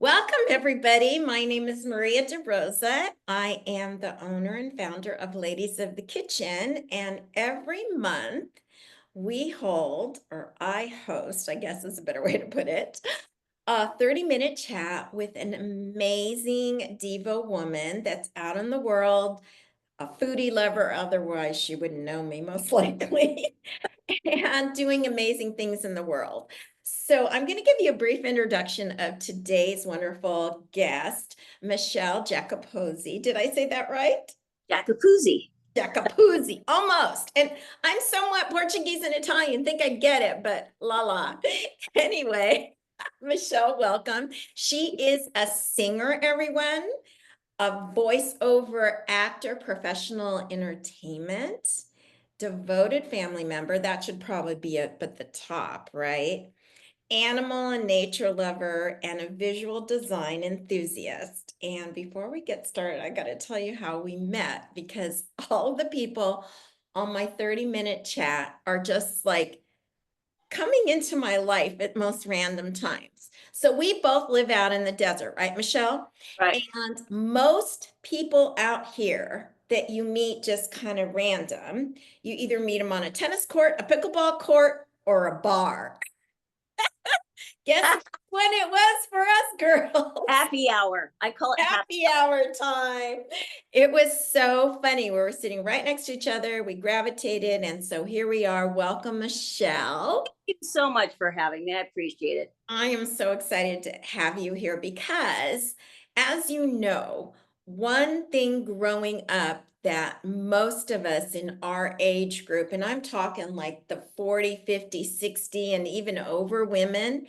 Welcome, everybody. My name is Maria DeRosa. I am the owner and founder of Ladies of the Kitchen, and every month we hold, or I host, I guess is a better way to put it, a 30-minute chat with an amazing diva woman that's out in the world, a foodie lover, otherwise she wouldn't know me most likely, and doing amazing things in the world. So I'm going to give you a brief introduction of today's wonderful guest, Michelle Giacopuzzi. Did I say that right? Giacopuzzi. Giacopuzzi, almost. And I'm somewhat Portuguese and Italian, think I get it, but la la. Anyway, Michelle, welcome. She is a singer, everyone, a voiceover actor, professional entertainment, devoted family member. That should probably be up at the top, right? Animal and nature lover, and a visual design enthusiast. And before we get started, I got to tell you how we met, because all the people on my 30-minute chat are just like coming into my life at most random times. So we both live out in the desert, right, Michelle? Right. And most people out here that you meet just kind of random, you either meet them on a tennis court, a pickleball court, or a bar. Guess when it was for us girls? Happy hour. I call it happy. Happy hour time. It was so funny. We were sitting right next to each other. We gravitated. And so here we are. Welcome, Michelle. Thank you so much for having me. I appreciate it. I am so excited to have you here because, as you know, one thing growing up that most of us in our age group, and I'm talking like the 40, 50, 60, and even over women,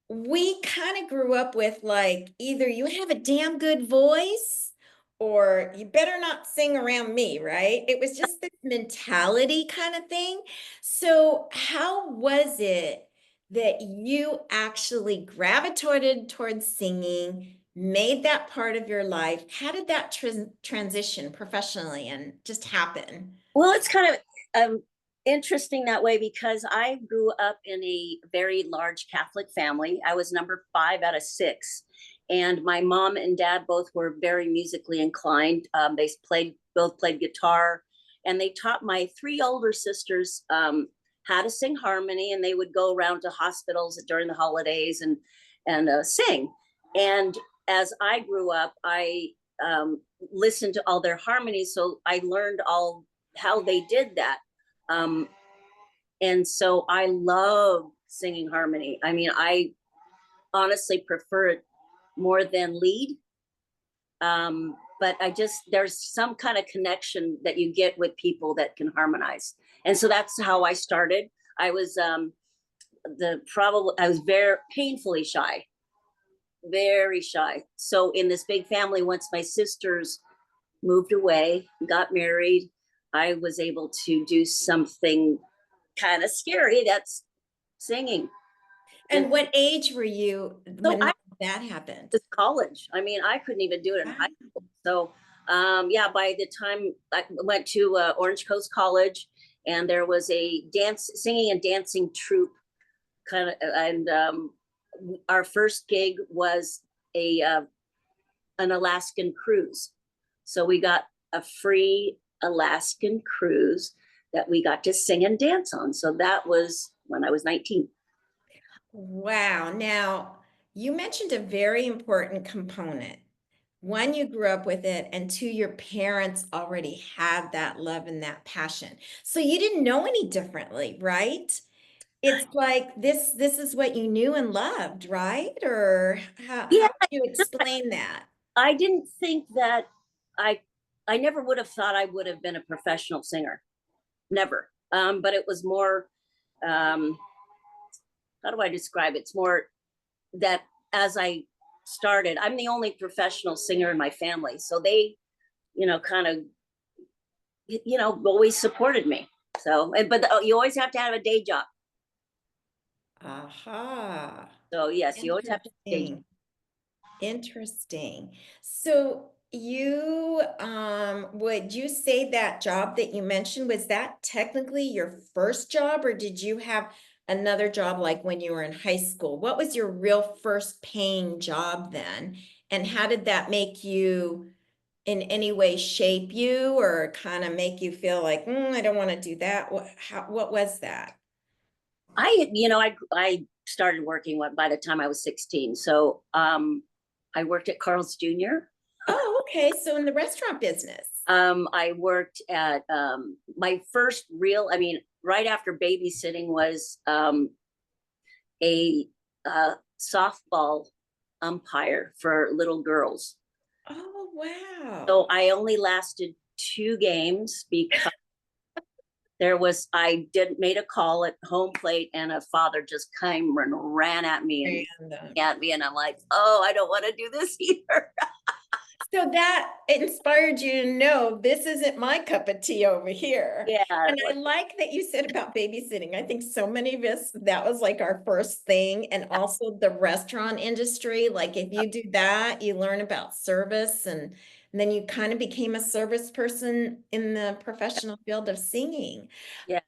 we kind of grew up with like either you have a damn good voice or you better not sing around me, right? It was just this mentality kind of thing. So, how was it that you actually gravitated towards singing, made that part of your life? How did that transition professionally and just happen? Well, it's kind of interesting that way because I grew up in a very large Catholic family. I was number 5 out of 6. And my mom and dad both were very musically inclined. They both played guitar, and they taught my 3 older sisters how to sing harmony. And they would go around to hospitals during the holidays and sing. And as I grew up, I listened to all their harmonies, so I learned all how they did that. Um, and so I love singing harmony. I mean, I honestly prefer it more than lead. But there's some kind of connection that you get with people that can harmonize. And so that's how I started. I was I was very painfully shy, very shy. So in this big family, once my sisters moved away, got married, I was able to do something kind of scary. That's singing. And what age were you So when I that happened? was college. I mean, I couldn't even do it in high school. So yeah, by the time I went to Orange Coast College, and there was a singing and dancing troupe kind of, and our first gig was a an Alaskan cruise. So we got a free Alaskan cruise that we got to sing and dance on. So that was when I was 19. Wow. Now, you mentioned a very important component. One, you grew up with it, and two, your parents already had that love and that passion. So you didn't know any differently, right? It's like this is what you knew and loved, right? Or how Yeah, would you explain that? I didn't think that I I never would have thought I would have been a professional singer. Never. But it was more um, how do I describe it? It's more that as I started, I'm the only professional singer in my family. So they, kind of, always supported me. So, but you always have to have a day job. Aha. So yes, you always have to have a day job. Interesting. Interesting. So you would you say that job that you mentioned, was that technically your first job, or did you have another job like when you were in high school. What was your real first paying job then? And how did that make you in any way shape you or kind of make you feel like, I don't want to do that? What was that? I started working by the time I was 16. So I worked at Carl's Jr. Oh, okay. So in the restaurant business. I worked at my first real, I mean, right after babysitting was a softball umpire for little girls. Oh, wow. So I only lasted 2 games because I did made a call at home plate and a father just came and ran at me and I'm like, oh, I don't want to do this either. So that inspired you to know this isn't my cup of tea over here. Yeah. And I like that you said about babysitting. I think so many of us, that was like our first thing. And also the restaurant industry. Like if you do that, you learn about service and then you kind of became a service person in the professional field of singing. Yeah.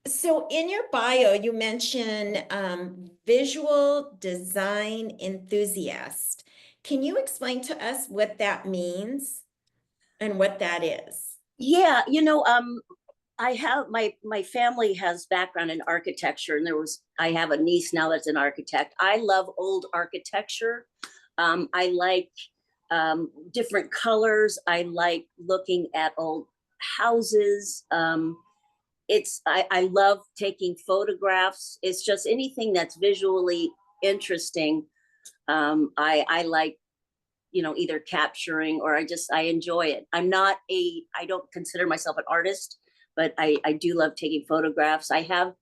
So in your bio, you mention visual design enthusiast. Can you explain to us what that means and what that is? Yeah, I have my family has background in architecture, and I have a niece now that's an architect. I love old architecture. I like different colors. I like looking at old houses. I love taking photographs. It's just anything that's visually interesting. I like either capturing or I enjoy it. I don't consider myself an artist, but I do love taking photographs. I have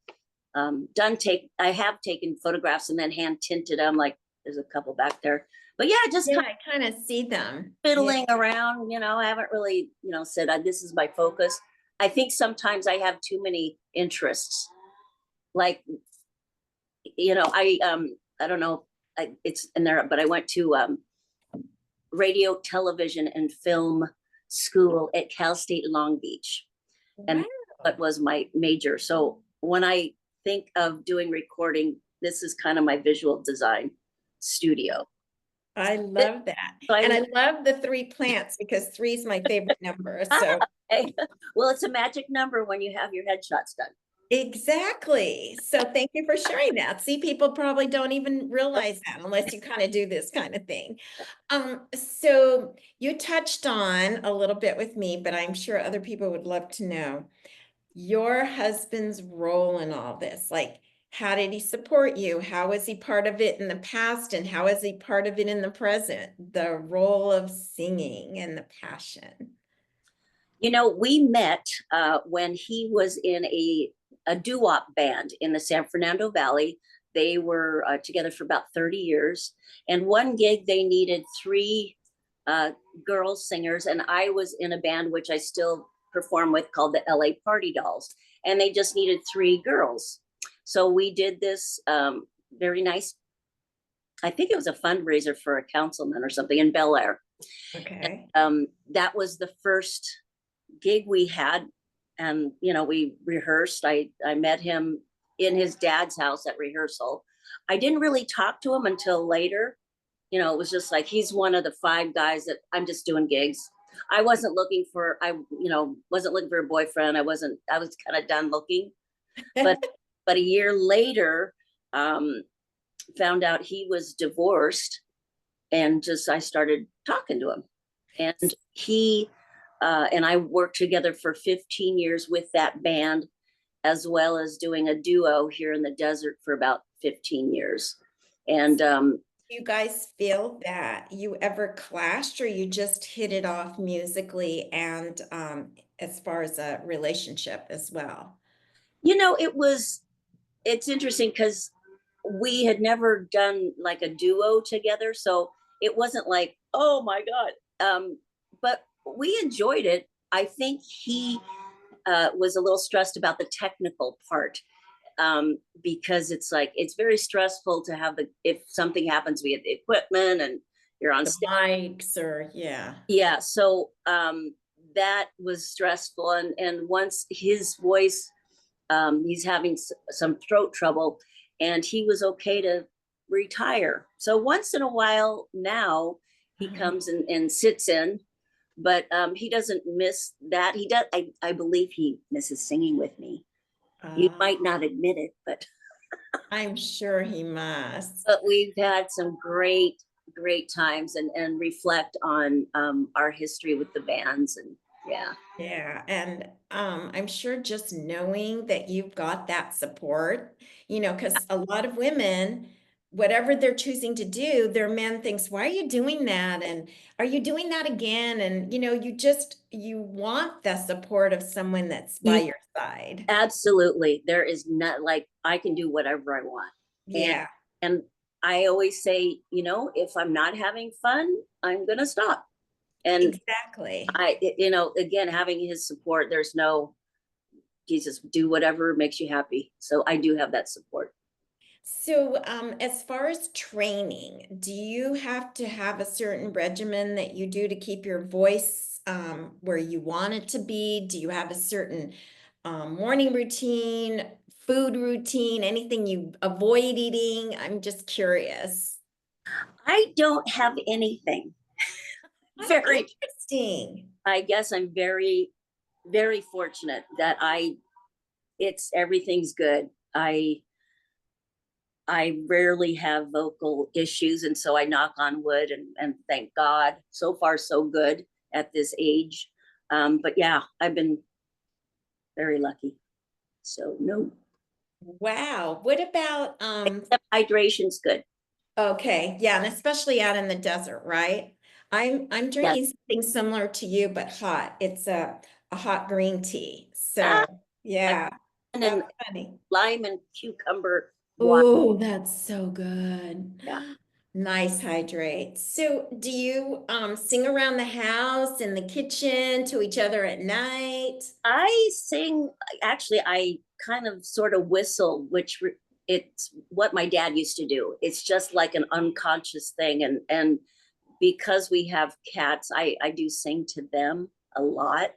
taken photographs and then hand tinted them, like there's a couple back there. But yeah, just Yeah, kind I kind of see them. of fiddling around, I haven't really, said this is my focus. I think sometimes I have too many interests. Like, I don't know, it's in there, but I went to radio, television, and film school at Cal State Long Beach. And Wow. that was my major. So when I think of doing recording, this is kind of my visual design studio. I love that. So And I love the 3 plants because 3 is my favorite number. So well, it's a magic number when you have your headshots done. exactly. So thank you for sharing that. See, people probably don't even realize that unless you kind of do this kind of thing. So you touched on a little bit with me, but I'm sure other people would love to know your husband's role in all this. Like, how did he support you? How was he part of it in the past? And how is he part of it in the present? The role of singing and the passion. We met when he was in a doo-wop band in the San Fernando Valley. They were together for about 30 years. And one gig, they needed 3 girl singers. And I was in a band, which I still perform with, called the LA Party Dolls. And they just needed 3 girls. So we did this very nice, I think it was a fundraiser for a councilman or something in Bel Air. Okay. That was the first gig we had, and we rehearsed. I met him in his dad's house at rehearsal. I didn't really talk to him until later. It was just like he's one of the 5 guys that I'm just doing gigs. I wasn't looking for a boyfriend. I was kind of done looking. But a year later, found out he was divorced, and I started talking to him, and he and I worked together for 15 years with that band, as well as doing a duo here in the desert for about 15 years. And you guys feel that you ever clashed or you just hit it off musically and as far as a relationship as well? it's interesting because we had never done like a duo together. So it wasn't like, oh my God. But we enjoyed it. I think he was a little stressed about the technical part, because it's very stressful to have if something happens, we have the equipment and you're on The mics or yeah. Yeah. So that was stressful. And once his voice He's having some throat trouble, and he was okay to retire. So once in a while now, he comes and sits in, but he doesn't miss that. He does. I believe he misses singing with me. You Uh, might not admit it, I'm sure he must. but we've had some great times and reflect on our history with the bands, and yeah. Yeah, and I'm sure just knowing that you've got that support, because a lot of women, whatever they're choosing to do, their man thinks, "Why are you doing that?" And "Are you doing that again?" And you want the support of someone that's by You your side. absolutely, there is not, like, I can do whatever I want, and Yeah, and I always say, if I'm not having fun, I'm gonna stop. And exactly. again, having his support, there's no, Jesus, do whatever makes you happy. So I do have that support. So, as far as training, do you have to have a certain regimen that you do to keep your voice where you want it to be? Do you have a certain morning routine, food routine, anything you avoid eating? I'm just curious. I don't have anything. Oh, Very, interesting. I guess I'm very fortunate that it's everything's good. I rarely have vocal issues, and so I knock on wood and thank God. So far, so good at this age. But yeah, I've been very lucky. So no, Wow. What about hydration's good. okay, yeah, and especially out in the desert, right? I'm Yes. drinking something similar to you, but hot. It's a hot green tea. Ah, So yeah, and that's funny. lime and cucumber water. Oh, that's so good. Yeah. Nice hydrate. So do you sing around the house, in the kitchen, to each other at night? I sing, actually, I kind of sort of whistle, it's what my dad used to do. It's just like an unconscious thing. And because we have cats, I do sing to them a lot.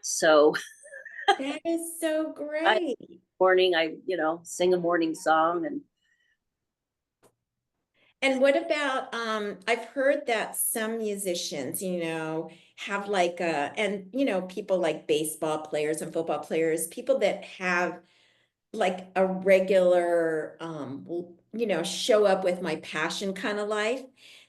So That is so I great. morning, sing a morning song. And And what about I've heard that some musicians, have like and people like baseball players and football players, people that have like a regular show up with my passion kind of life,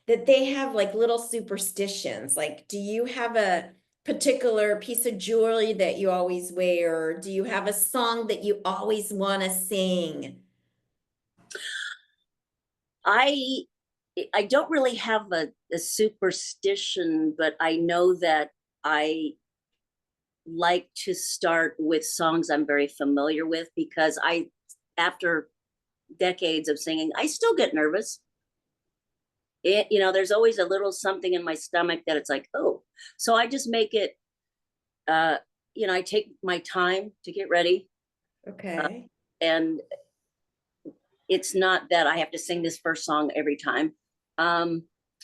that they have like little superstitions. Like, do you have a particular piece of jewelry that you always wear? Or do you have a song that you always want to sing? I I don't really have a superstition, but I know that I like to start with songs I'm very familiar with, because after decades of singing, I still get nervous. There's always a little something in my stomach that it's like, oh, so I just make it, uh, I take my time to get ready. Uh, Okay. and it's not that I have to sing this first song every time. Um,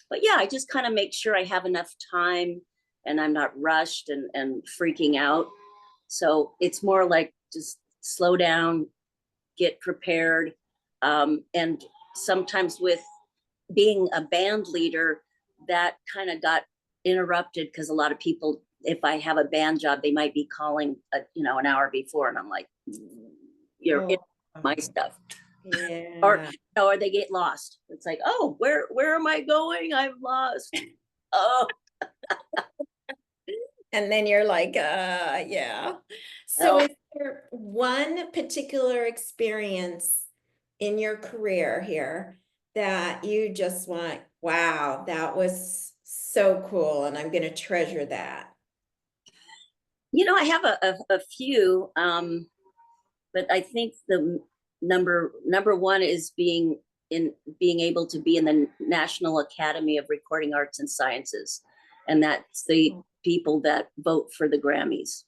but yeah, I just kind of make sure I have enough time and I'm not rushed and freaking out. So it's more like just slow down, get prepared. And sometimes with being a band leader, that kind of got interrupted because a lot of people, if I have a band job, they might be calling, an hour before, and I'm like, you're in Oh, my stuff, or yeah. or they get lost. It's like, oh, where am I going? I'm lost. Oh, And then you're like, yeah. So well, is there one particular experience in your career here that you just went, wow, that was so cool, and I'm going to treasure that? I have a few, but I think the number one is being able to be in the National Academy of Recording Arts and Sciences, and that's the people that vote for the Grammys.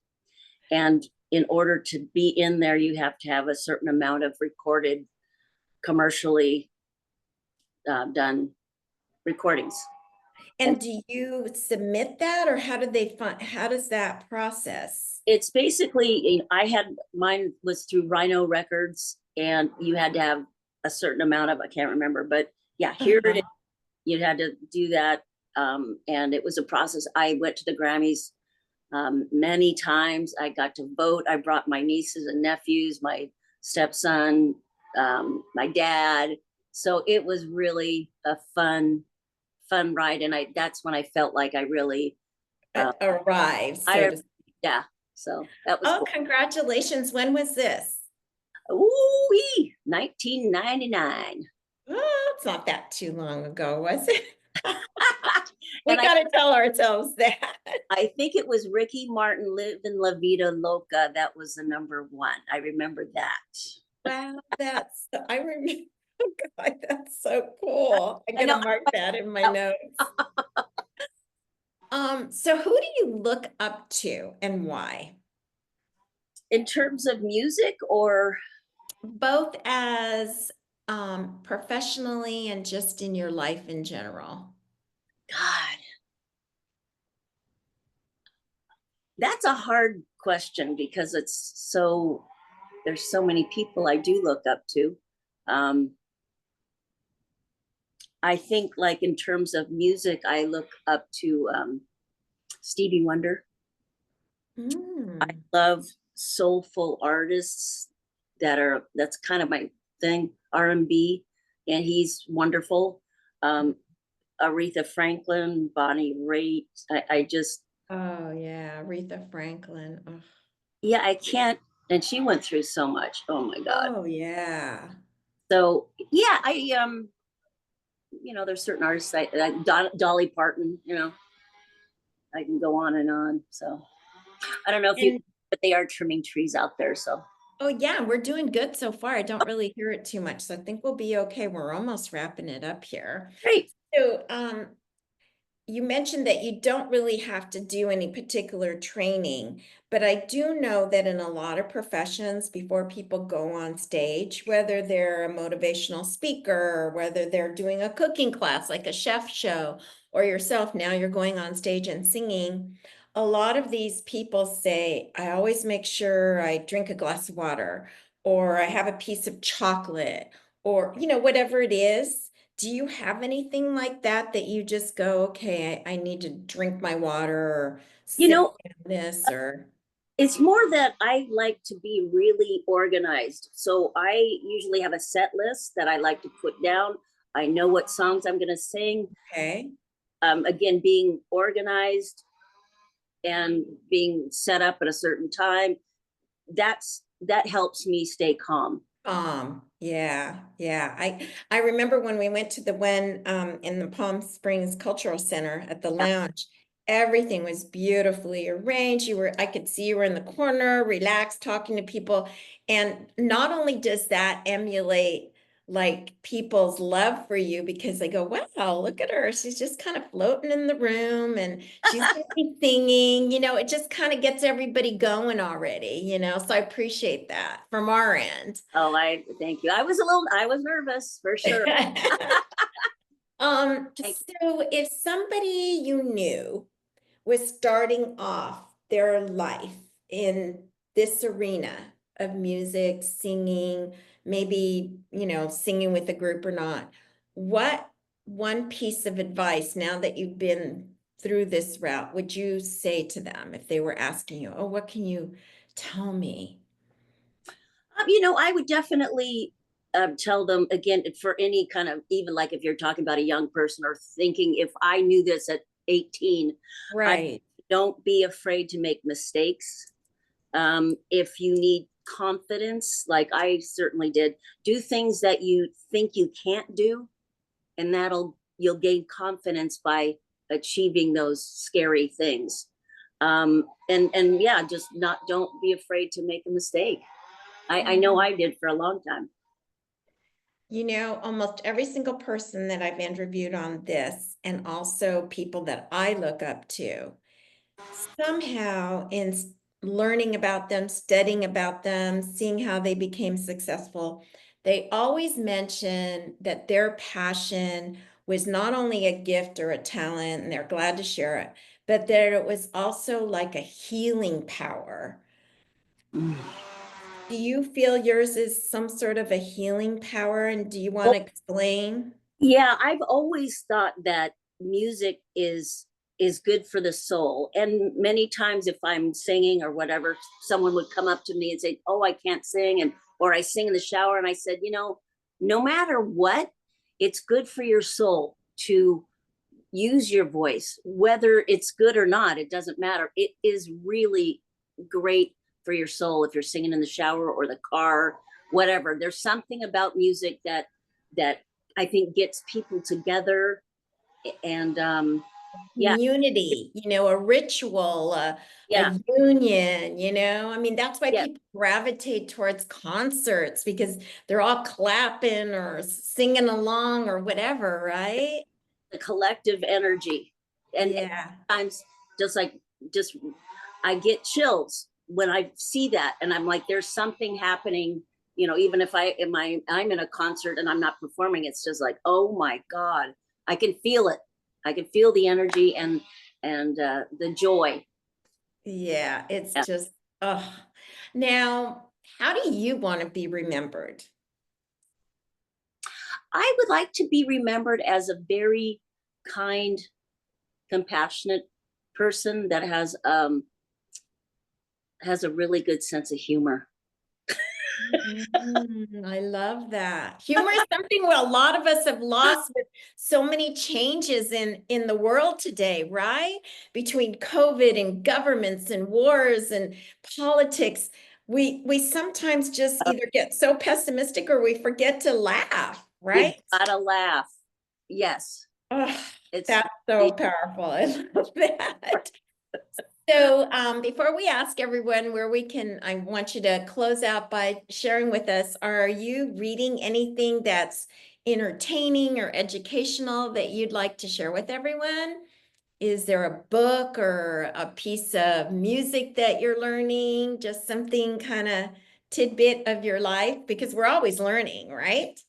And in order to be in there, you have to have a certain amount of recorded, commercially done recordings. And do you submit that, or how do they find, how does that process? It's basically, I had, mine was through Rhino Records, and you had to have a certain amount of, I can't remember, but yeah, here it is. Uh-huh. You had to do that. And it was a process. I went to the Grammys many times. I got to vote. I brought my nieces and nephews, my stepson, my dad. So it was really a fun ride. And that's when I felt like I really, Arrives, so I, to. yeah. So that was Oh, cool. congratulations. When was this? Ooh, 1999. Oh, it's not that too long ago, was it? We And gotta tell ourselves that. I think it was Ricky Martin, Live in La Vida Loca. That was the number one. I remember that. Wow, I remember, oh God, that's so cool. I'm I know. gonna mark that in my notes. So who do you look up to and why? In terms of music, or Both as professionally and just in your life in general. God, that's a hard question because there's so many people I do look up to. Um, I think, like, in terms of music, I look up to Stevie Wonder. Mm. Love soulful artists that's kind of my thing, R&B, and he's wonderful. Um, Aretha Franklin, Bonnie Raitt. I just, Oh yeah, Aretha Franklin. Ugh. yeah, I can't. And she went through so much. Oh my God. Oh yeah. So yeah, there's certain artists Dolly Parton. I can go on and on. So I don't know if you, And but they are trimming trees out there. So oh yeah, we're doing good so far. I don't really hear it too much, so I think we'll be okay. We're almost wrapping it up here. great. So, you mentioned that you don't really have to do any particular training, but I do know that in a lot of professions, before people go on stage, whether they're a motivational speaker, or whether they're doing a cooking class like a chef show, or yourself, now you're going on stage and singing, a lot of these people say, I always make sure I drink a glass of water, or I have a piece of chocolate, or, whatever it is. Do you have anything like that that you just go, okay, I need to drink my water or You sit know, down this or it's more that I like to be really organized. So I usually have a set list that I like to put down. I know what songs I'm going to sing. okay, Again, being organized and being set up at a certain time, that helps me stay calm. yeah, yeah. I remember when we went to the one in the Palm Springs Cultural Center at the lounge, everything was beautifully arranged. I could see you were in the corner, relaxed, talking to people. And not only does that emulate like people's love for you because they go, wow, look at her. She's just kind of floating in the room and she's gonna be singing, it just kind of gets everybody going already. So I appreciate that from our end. Oh, I thank you. I was nervous for sure. Thank you. So if somebody you knew was starting off their life in this arena of music, singing, maybe, singing with a group or not, what one piece of advice now that you've been through this route would you say to them if they were asking you, oh, what can you tell me? I would definitely tell them, again, for any kind of, even like if you're talking about a young person or thinking, if I knew this at 18, I Right. don't be afraid to make mistakes. If you need confidence, like I certainly did, do things that you think you can't do, and you'll gain confidence by achieving those scary things. And yeah, just not don't be afraid to make a mistake. I know I did for a long time. Almost every single person that I've interviewed on this, and also people that I look up to, somehow learning about them, studying about them, seeing how they became successful, they always mention that their passion was not only a gift or a talent, and they're glad to share it, but that it was also like a healing power. Mm. Do you feel yours is some sort of a healing power? And do you want Well, to explain? yeah, I've always thought that music is good for the soul. And many times if I'm singing or whatever, someone would come up to me and say, "Oh, I can't sing," and or I sing in the shower, and I said, no matter what, it's good for your soul to use your voice, whether it's good or not, it doesn't matter. It is really great for your soul if you're singing in the shower or the car, whatever. There's something about music that I think gets people together, and yeah, Community, a ritual, yeah, a union, I mean, that's why yeah, people gravitate towards concerts because they're all clapping or singing along or whatever, right? the collective energy. And Yeah. sometimes just like just I get chills when I see that, and I'm like, there's something happening. Even if I'm in a concert and I'm not performing, it's just like, oh my God, I can feel it. I can feel the energy and the joy. Yeah, it's Yeah. just, oh. Now, how do you want to be remembered? I would like to be remembered as a very kind, compassionate person that has a really good sense of humor. I love that. Humor is something a lot of us have lost with so many changes in the world today, right? Between COVID and governments and wars and politics, we sometimes just either get so pessimistic or we forget to laugh, You right? gotta laugh. Yes, Oh, it's that's so powerful. I love that. So, before we ask everyone where we can, I want you to close out by sharing with us, are you reading anything that's entertaining or educational that you'd like to share with everyone? Is there a book or a piece of music that you're learning? Just something kind of tidbit of your life? Because we're always learning, right?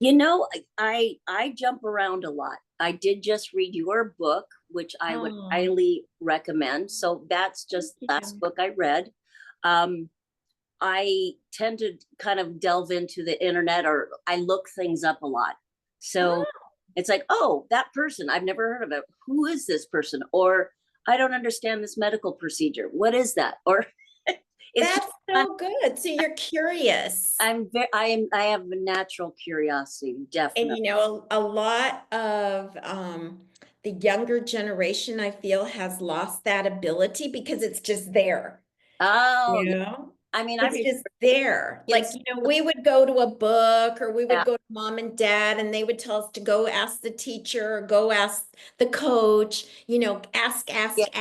I jump around a lot. I did just read your book, which I would Oh, highly recommend. So that's just thank the last you. book I read. Um, I tend to kind of delve into the internet, or I look things up a lot. So Oh, it's like, oh, that person, I've never heard of it. Who is this person? Or I don't understand this medical procedure. What is that? Or it's just that's so good. So you're curious. I have a natural curiosity, And definitely. a lot of the younger generation, I feel, has lost that ability because it's just there. Oh, yeah. You know, I mean, I it's remember just there. Like, kids. we would go to a book or we Yeah, would go to mom and dad and they would tell us to go ask the teacher or go ask the coach, yeah,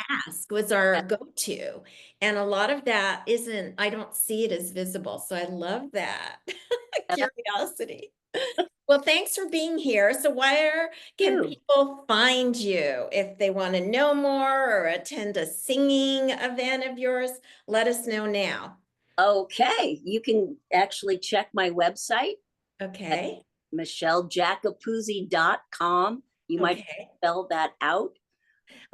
ask was our go-to. And a lot of that isn't, I don't see it as visible. So I love that yeah. curiosity. Well, thanks for being here. So where can You. people find you if they want to know more or attend a singing event of yours? Let us know now. Okay, you can actually check my website at Okay. michellegiacopuzzi.com. You might Okay. spell that out.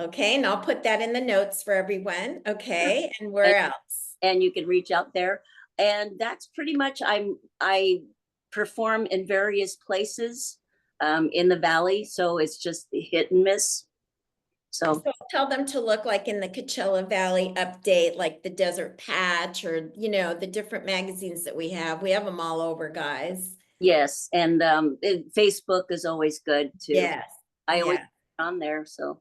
Okay. And I'll put that in the notes for everyone. Okay. And where And, else? and you can reach out there. And that's pretty much I perform in various places in the valley. So it's just hit and miss. So So tell them to look like in the Coachella Valley update, like the Desert Patch or, the different magazines that we have. We have them all over, guys. yes. And Facebook is always good too. Yes. I always Yeah. on there. So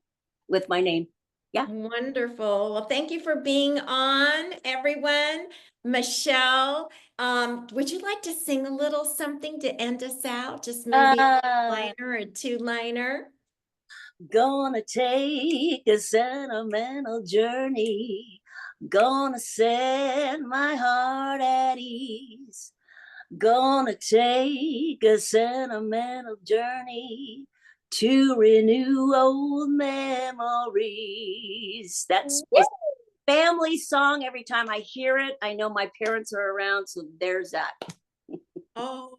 with my name. Yeah. Wonderful. Well, thank you for being on, everyone. Michelle, would you like to sing a little something to end us out? Just maybe a Uh, liner or two-liner? Gonna take a sentimental journey. Gonna set my heart at ease. Gonna take a sentimental journey to renew old memories. That's Woo! a family song. Every time I hear it, I know my parents are around. So there's that. Oh,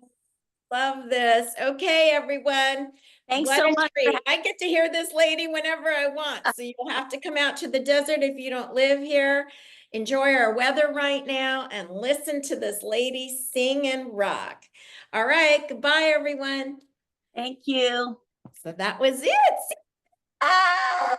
Love this. Okay, everyone. Thanks What so a much for treat. I get to hear this lady whenever I want. So you'll have to come out to the desert if you don't live here. Enjoy our weather right now and listen to this lady sing and rock. All right, goodbye, everyone. Thank you. So that was it. Ah!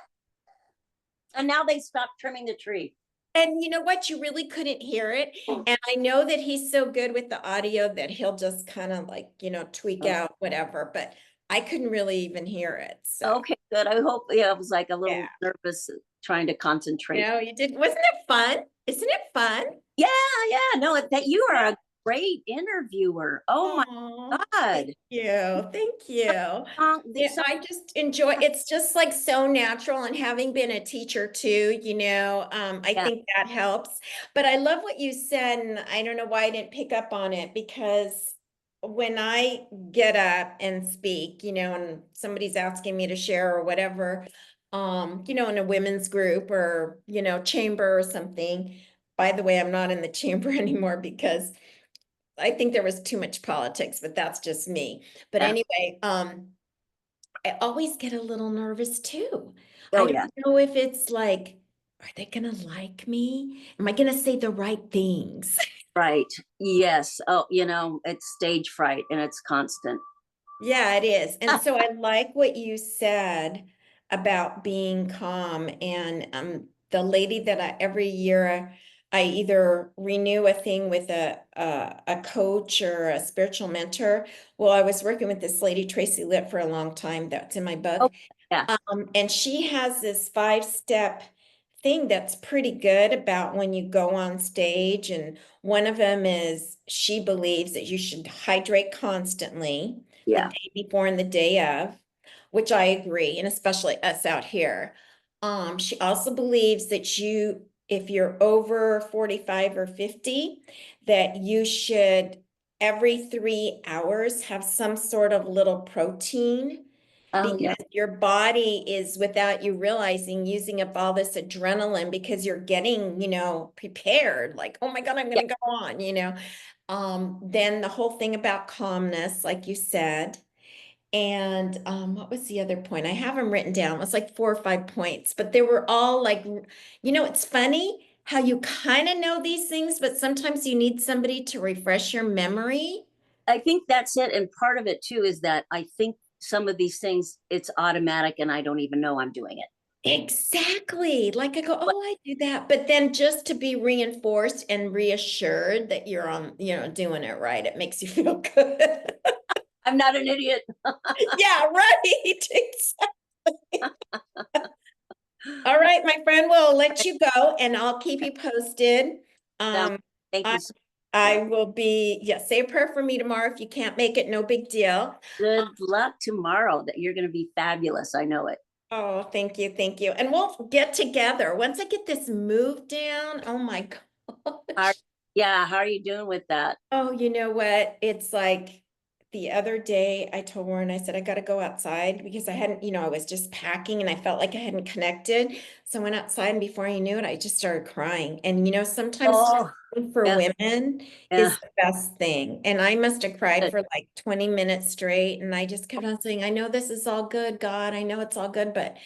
And now they stopped trimming the tree. And you know what? You really couldn't hear it. And I know that he's so good with the audio that he'll just kind of like, tweak Oh, out whatever, but I couldn't really even hear it. So, okay, good. I hope, yeah, I was like a yeah. little nervous trying to concentrate. You did. Wasn't it fun? Isn't it fun? Yeah, yeah. No, that you are a great interviewer. Oh my Oh, God. thank you. Thank you. Yeah, So, I just enjoy it's just like so natural and having been a teacher too, I yeah, think that helps. But I love what you said, and I don't know why I didn't pick up on it because when I get up and speak, and somebody's asking me to share or whatever, in a women's group or, chamber or something. By the way, I'm not in the chamber anymore because I think there was too much politics, but that's just me. But yeah. anyway, I always get a little nervous too. I Oh yeah. don't know if it's like, are they gonna like me? Am I gonna say the right things? Right. Yes. Oh, it's stage fright and it's constant. Yeah, it is. And so I like what you said about being calm. And the lady that every year I either renew a thing with a coach or a spiritual mentor. Well, I was working with this lady, Tracy Litt, for a long time. That's in my Oh book. yeah. And she has this 5-step thing that's pretty good about when you go on stage. And one of them is she believes that you should hydrate constantly the Yeah. day before and the day of, which I agree, and especially us out here. She also believes that if you're over 45 or 50, that you should every 3 hours have some sort of little protein Oh because yeah. your body is, without you realizing, using up all this adrenaline because you're getting, prepared, like, oh my God, I'm Yeah. going to go on. Then the whole thing about calmness, like you said. And what was the other point? I have them written down. It was like 4 or 5 points, but they were all like, it's funny how you kind of know these things, but sometimes you need somebody to refresh your memory. I think that's it. And part of it too is that I think some of these things it's automatic and I don't even know I'm doing it. Exactly. Like I go, But oh, I do that. But then just to be reinforced and reassured that you're on, doing it right, it makes you feel good. I'm not an idiot. Yeah, right. Exactly. All right, my friend, we'll let you go and I'll keep you posted. Sounds- Um, Thank I you so I much. will be, yeah, say a prayer for me tomorrow. If you can't make it, no big deal. Good luck tomorrow. That you're going to be fabulous. I know it. Oh, thank you, thank you. And we'll get together. Once I get this moved down, oh my How, gosh. yeah. How are you doing with that? Oh, you know what? It's like the other day I told Warren, I said, I got to go outside because I hadn't, I was just packing and I felt like I hadn't connected. So I went outside and before I knew it, I just started crying. And, sometimes Oh, for yeah. women Yeah. is the best thing. And I must have cried Good. for like 20 minutes straight. And I just kept on saying, I know this is all good, God. I know it's all good, but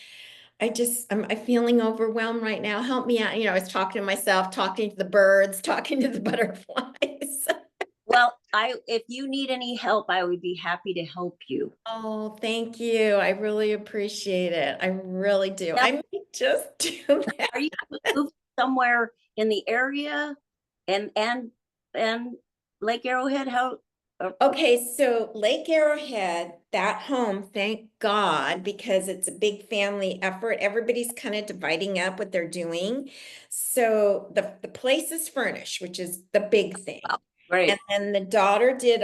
I'm feeling overwhelmed right now. Help me out. I was talking to myself, talking to the birds, talking to the butterflies. Well, if you need any help, I would be happy to help you. Oh, thank you. I really appreciate it. I really do. Now, I might just do that. are you moved somewhere in the area and Lake Arrowhead? How? Okay, so Lake Arrowhead, that home, thank God, because it's a big family effort. Everybody's kind of dividing up what they're doing. So the place is furnished, which is the big thing. Wow, And great. then the daughter did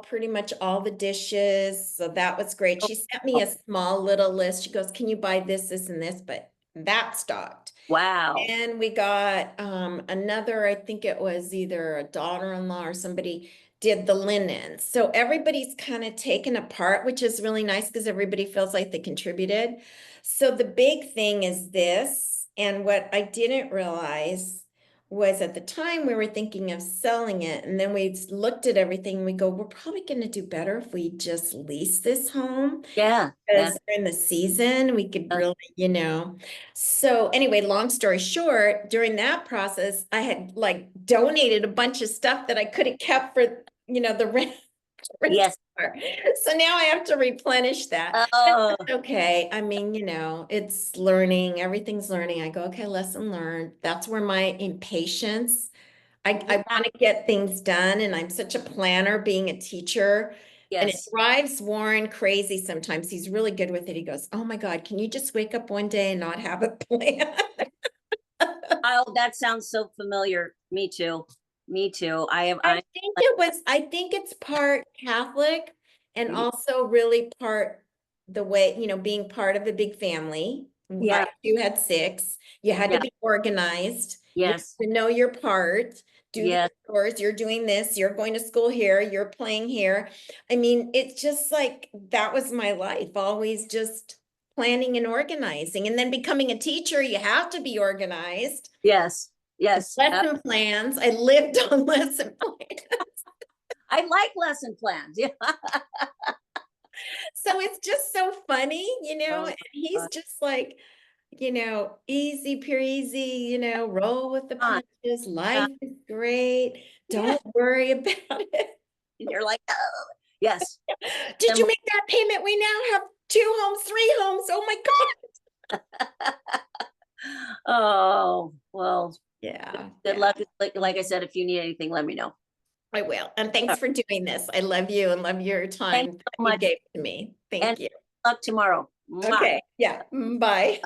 pretty much all the dishes. So that was great. Oh, She sent me a small little list. She goes, can you buy this, this, and this? But that stopped. wow. And we got another, I think it was either a daughter-in-law or somebody did the linen. So everybody's kind of taken apart, which is really nice because everybody feels like they contributed. So the big thing is this, and what I didn't realize was at the time we were thinking of selling it, and then we looked at everything and we go, we're probably gonna do better if we just lease this home. Yeah. Because during the season, we could really, So anyway, long story short, during that process, I had like donated a bunch of stuff that I could have kept for, the rent. Yes. So now I have to replenish that. Oh, Okay, I mean, it's learning, everything's learning. I go, okay, lesson learned. That's where my impatience, I want to get things done, and I'm such a planner being a teacher. And it yes. drives Warren crazy sometimes. He's really good with it. He goes, oh my God, can you just wake up one day and not have a plan? Oh, that sounds so familiar. Me too. Me too. I think it's part Catholic and Mhm. also really part the way, being part of a big family. Yeah. I too had six. You had to Yeah. be organized. You Yes. have to know your part, do the Yes. chores, you're doing this, you're going to school here, you're playing here. I mean, it's just like that was my life, always just planning and organizing. And then becoming a teacher, you have to be organized. Yes. Yes. Lesson plans. I lived on lesson plans. I like lesson plans. Yeah. So it's just so funny, Oh and my he's God. just like, easy peasy, roll with the Come punches. on. Life is great. Yeah. Don't worry about it. And you're like, oh, yes. Did you Similar. make that payment? We now have 2 homes, 3 homes. Oh my God. Oh, well, Yeah, good yeah, luck. Like I said, if you need anything, let me know. I will. And thanks for doing this. I love you and love your Thanks time that so you much. gave to me. And Thank you. good luck tomorrow. Mwah. Okay. Yeah. Bye.